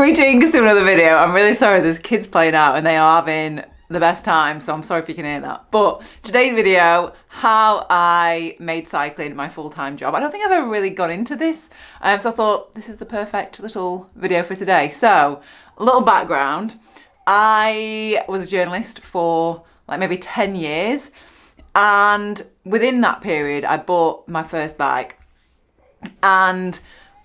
Greetings to another video. I'm really sorry, there's kids playing out and they are having the best time, so I'm sorry if you can hear that. But today's video, how I made cycling my full-time job. I don't think I've ever really got into this, so I thought this is the perfect little video for today. So, a little background. I was a journalist for like maybe 10 years, and within that period I bought my first bike, and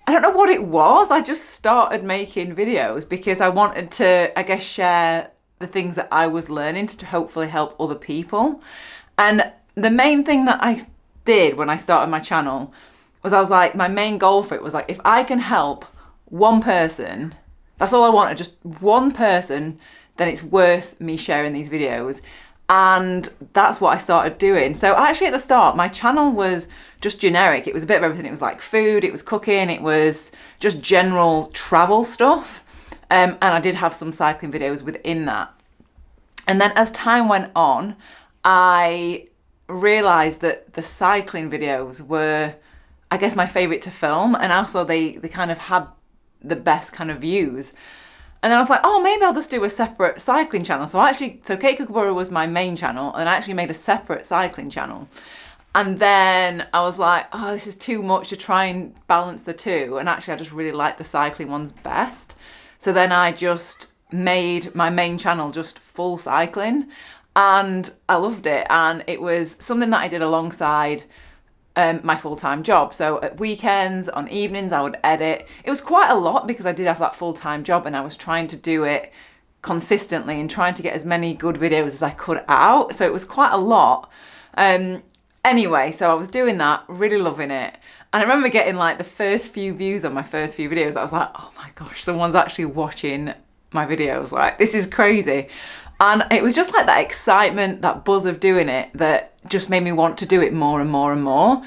I don't know what it was. I just started making videos because I wanted to, I guess, share the things that I was learning to hopefully help other people. And the main thing that I did when I started my channel was I was like, my main goal for it was like, if I can help one person, that's all I wanted, just one person, then it's worth me sharing these videos. And that's what I started doing. So actually at the start, my channel was just generic. It was a bit of everything. It was like food, it was cooking, it was just general travel stuff. And I did have some cycling videos within that. And then as time went on, I realized that the cycling videos were, I guess, my favorite to film. And also they kind of had the best kind of views. And then I was like, oh, maybe I'll just do a separate cycling channel. So Kate Kookaburra was my main channel, and I actually made a separate cycling channel. And then I was like, oh, this is too much to try and balance the two. And actually, I just really like the cycling ones best. So then I just made my main channel just full cycling, and I loved it. And it was something that I did alongside my full-time job. So at weekends, on evenings, I would edit. It was quite a lot because I did have that full-time job, and I was trying to do it consistently and trying to get as many good videos as I could out. So it was quite a lot. Anyway, so I was doing that, really loving it. And I remember getting like the first few views on my first few videos. I was like, oh my gosh, someone's actually watching my videos. Like, this is crazy. And it was just like that excitement, that buzz of doing it that just made me want to do it more and more and more.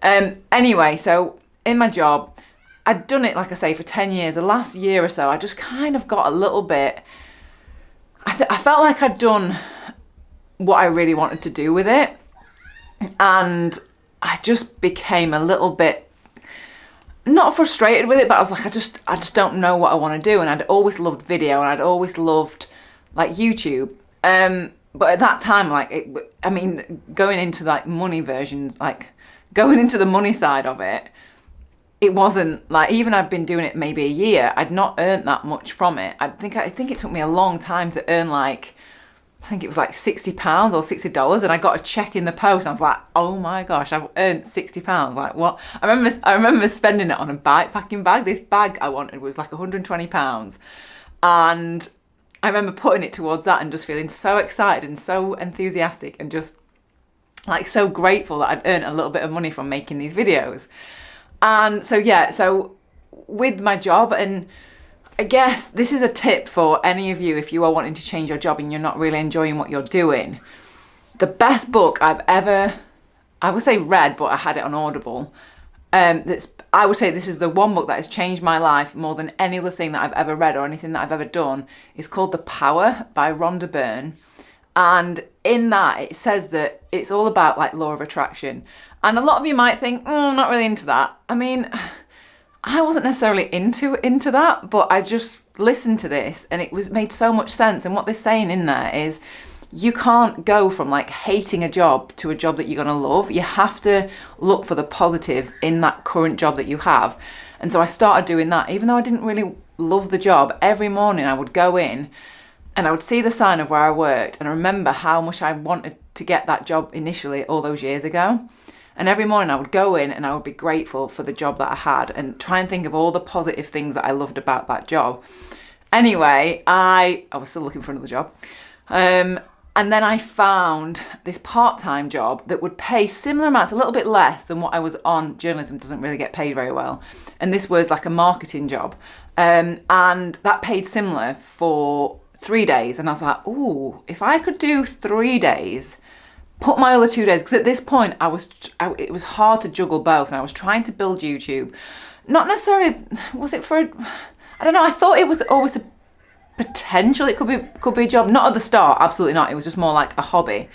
Anyway, so in my job, I'd done it, like I say, for 10 years. The last year or so, I just kind of got a little bit, I felt like I'd done what I really wanted to do with it. And I just became a little bit, not frustrated with it, but I was like, I just don't know what I want to do. And I'd always loved video, and I'd always loved like YouTube. But at that time, like, going into like money versions, like going into the money side of it, it wasn't like, even I'd been doing it maybe a year, I'd not earned that much from it. I think it took me a long time to earn like, I think it was like £60 or $60, and I got a check in the post. And I was like, oh my gosh, I've earned £60. Like, what? I remember spending it on a backpacking bag. This bag I wanted was like £120. And I remember putting it towards that and just feeling so excited and so enthusiastic and just like so grateful that I'd earned a little bit of money from making these videos. And so, yeah, so with my job, and I guess this is a tip for any of you if you are wanting to change your job and you're not really enjoying what you're doing. The best book I've ever, I would say read, but I had it on Audible. I would say this is the one book that has changed my life more than any other thing that I've ever read or anything that I've ever done. It's called The Power by Rhonda Byrne. And in that, it says that it's all about like law of attraction. And a lot of you might think, I'm not really into that. I mean, I wasn't necessarily into that, but I just listened to this and it made so much sense. And what they're saying in there is you can't go from like hating a job to a job that you're going to love. You have to look for the positives in that current job that you have. And so I started doing that. Even though I didn't really love the job, every morning I would go in and I would see the sign of where I worked and remember how much I wanted to get that job initially all those years ago. And every morning I would go in and I would be grateful for the job that I had and try and think of all the positive things that I loved about that job. Anyway, I was still looking for another job. And then I found this part-time job that would pay similar amounts, a little bit less than what I was on. Journalism doesn't really get paid very well. And this was like a marketing job. And that paid similar for 3 days. And I was like, ooh, if I could do 3 days, put my other 2 days, because at this point it was hard to juggle both, and I was trying to build YouTube. Not necessarily, was it for, I don't know, I thought it was always a potential, it could be a job. Not at the start, absolutely not. It was just more like a hobby.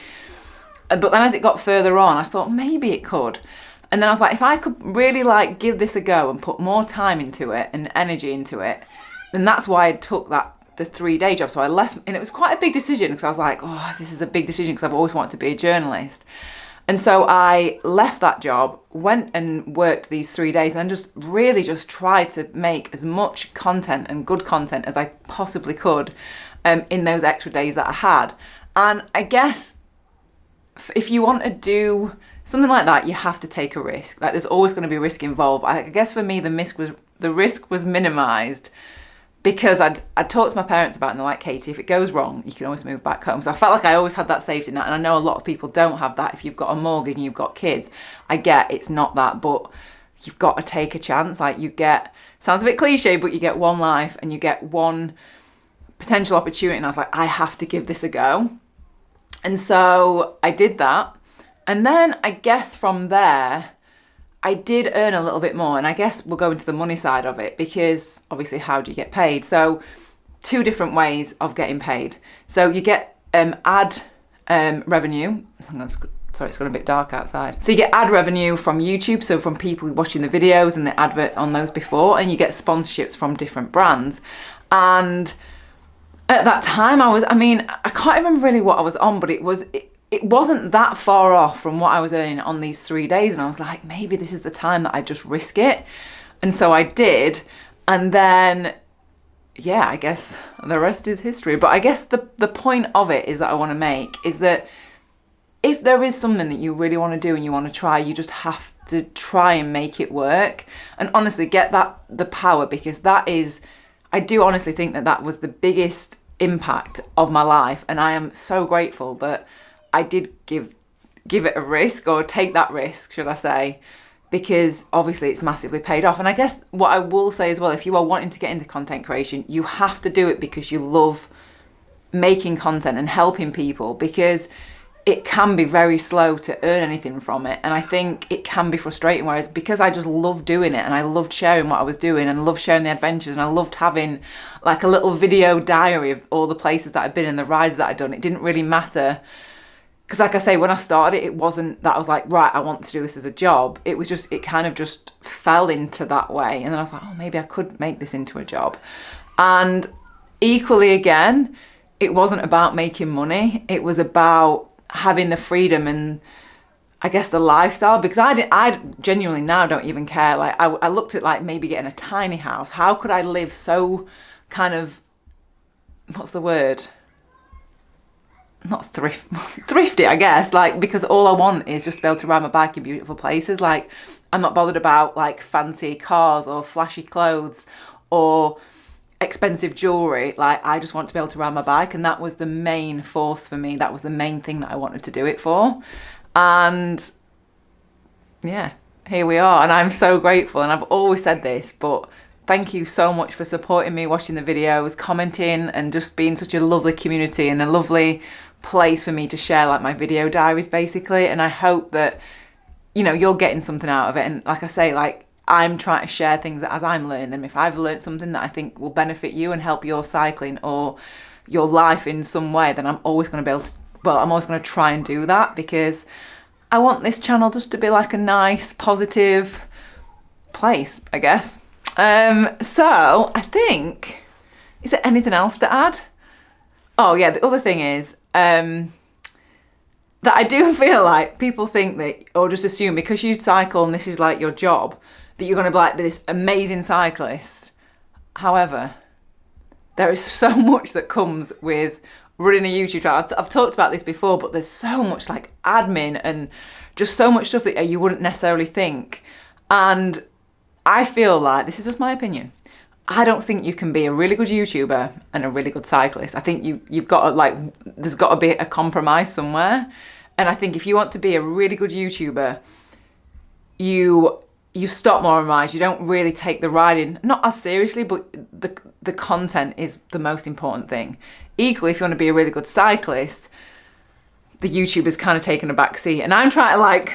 But then as it got further on, I thought maybe it could. And then I was like, if I could really like give this a go and put more time into it and energy into it, And that's why I took the 3-day job. So I left, and it was quite a big decision because I was like, oh, this is a big decision because I've always wanted to be a journalist. And so I left that job, went and worked these 3 days, and then just really just tried to make as much content and good content as I possibly could in those extra days that I had. And I guess if you want to do something like that, you have to take a risk. Like, there's always going to be risk involved. I guess for me, the risk was minimized because I'd talked to my parents about it, and they're like, Katie, if it goes wrong, you can always move back home. So I felt like I always had that safety net, and I know a lot of people don't have that. If you've got a mortgage and you've got kids, I get it's not that, but you've got to take a chance. Like, you get, sounds a bit cliche, but you get one life and you get one potential opportunity. And I was like, I have to give this a go. And so I did that. And then I guess from there, I did earn a little bit more, and I guess we'll go into the money side of it, because obviously, how do you get paid? So 2 different ways of getting paid. So you get ad revenue. Sorry, it's got a bit dark outside. So you get ad revenue from YouTube, so from people watching the videos and the adverts on those before, and you get sponsorships from different brands. And at that time, I can't remember really what I was on, but it wasn't that far off from what I was earning on these 3 days. And I was like, maybe this is the time that I just risk it. And so I did. And then, yeah, I guess the rest is history. But I guess the point of it is that I want to make is that if there is something that you really want to do and you want to try, you just have to try and make it work. And honestly, get the power, because I do honestly think that was the biggest impact of my life. And I am so grateful that I did give it a risk, or take that risk, should I say, because obviously it's massively paid off. And I guess what I will say as well, if you are wanting to get into content creation, you have to do it because you love making content and helping people, because it can be very slow to earn anything from it. And I think it can be frustrating, whereas because I just loved doing it and I loved sharing what I was doing and loved sharing the adventures, and I loved having like a little video diary of all the places that I'd been and the rides that I'd done, it didn't really matter. Because like I say, when I started, it wasn't that I was like, right, I want to do this as a job. It was just, it kind of just fell into that way. And then I was like, oh, maybe I could make this into a job. And equally again, it wasn't about making money. It was about having the freedom and I guess the lifestyle, because I genuinely now don't even care. Like I looked at like maybe getting a tiny house. How could I live so kind of, what's the word? Not thrifty, I guess, like, because all I want is just to be able to ride my bike in beautiful places. Like, I'm not bothered about like fancy cars or flashy clothes or expensive jewelry. Like, I just want to be able to ride my bike, and that was the main force for me. That was the main thing that I wanted to do it for. And yeah, here we are, and I'm so grateful. And I've always said this, but thank you so much for supporting me, watching the videos, commenting, and just being such a lovely community and a lovely place for me to share like my video diaries basically. And I hope that, you know, you're getting something out of it. And like I say, like, I'm trying to share things as I'm learning them. If I've learned something that I think will benefit you and help your cycling or your life in some way, then I'm always going to be able to, I'm always going to try and do that, because I want this channel just to be like a nice, positive place, I guess. So I think, is there anything else to add? Oh yeah, the other thing is, that I do feel like people think that, or just assume because you cycle and this is like your job, that you're going to be like this amazing cyclist. However, there is so much that comes with running a YouTube channel. I've talked about this before, but there's so much like admin and just so much stuff that you wouldn't necessarily think. And I feel like, this is just my opinion, I don't think you can be a really good YouTuber and a really good cyclist. I think you've got to like, there's got to be a compromise somewhere. And I think if you want to be a really good YouTuber, you stop more and rise. You don't really take the riding, not as seriously, but the content is the most important thing. Equally, if you want to be a really good cyclist, the YouTuber's kind of taken a back seat. And I'm trying to like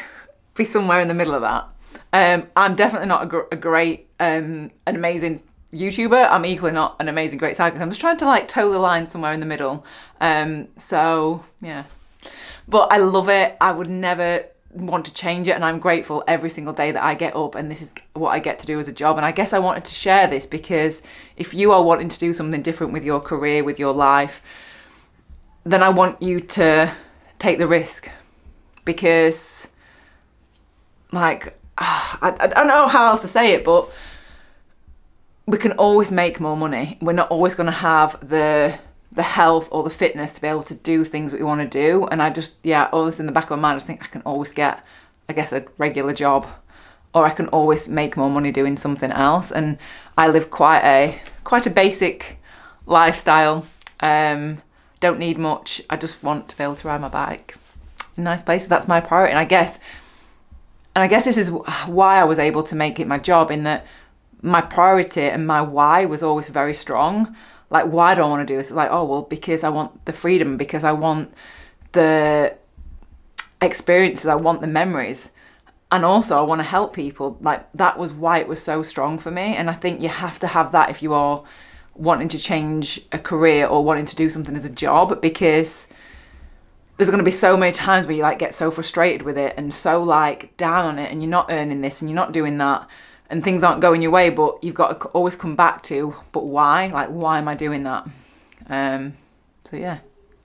be somewhere in the middle of that. I'm definitely not a great, an amazing YouTuber. I'm equally not an amazing, great cyclist. I'm just trying to like toe the line somewhere in the middle. So yeah, but I love it. I would never want to change it, and I'm grateful every single day that I get up and this is what I get to do as a job. And I guess I wanted to share this because if you are wanting to do something different with your career, with your life, then I want you to take the risk, because like, I don't know how else to say it, but we can always make more money. We're not always going to have the health or the fitness to be able to do things that we want to do. And I just, all this in the back of my mind, I just think I can always get, I guess, a regular job, or I can always make more money doing something else. And I live quite a basic lifestyle. Don't need much. I just want to be able to ride my bike in nice places. That's my priority. And I guess this is why I was able to make it my job, in that my priority and my why was always very strong. Like, why do I want to do this? It's like, oh, well, because I want the freedom, because I want the experiences, I want the memories. And also I want to help people. Like, that was why it was so strong for me. And I think you have to have that if you are wanting to change a career or wanting to do something as a job, because there's going to be so many times where you like get so frustrated with it and so like down on it, and you're not earning this and you're not doing that, and things aren't going your way, but you've got to always come back to, but why? Like, why am I doing that? So yeah,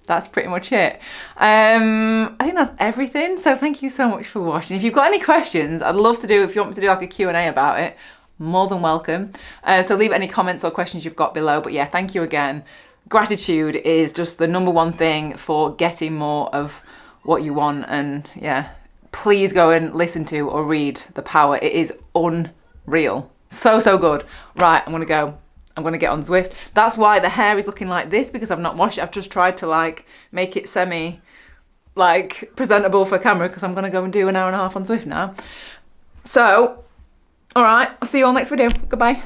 that's pretty much it. I think that's everything. So thank you so much for watching. If you've got any questions, I'd love to do, if you want me to do like a Q&A about it, more than welcome. So leave any comments or questions you've got below. But yeah, thank you again. Gratitude is just the number one thing for getting more of what you want. And yeah, please go and listen to or read The Power. It is unreal. So good. Right, I'm gonna get on Zwift. That's why the hair is looking like this, because I've not washed it. I've just tried to like make it semi like presentable for camera, because I'm gonna go and do an hour and a half on Zwift now. So, all right, I'll see you all next video. Goodbye.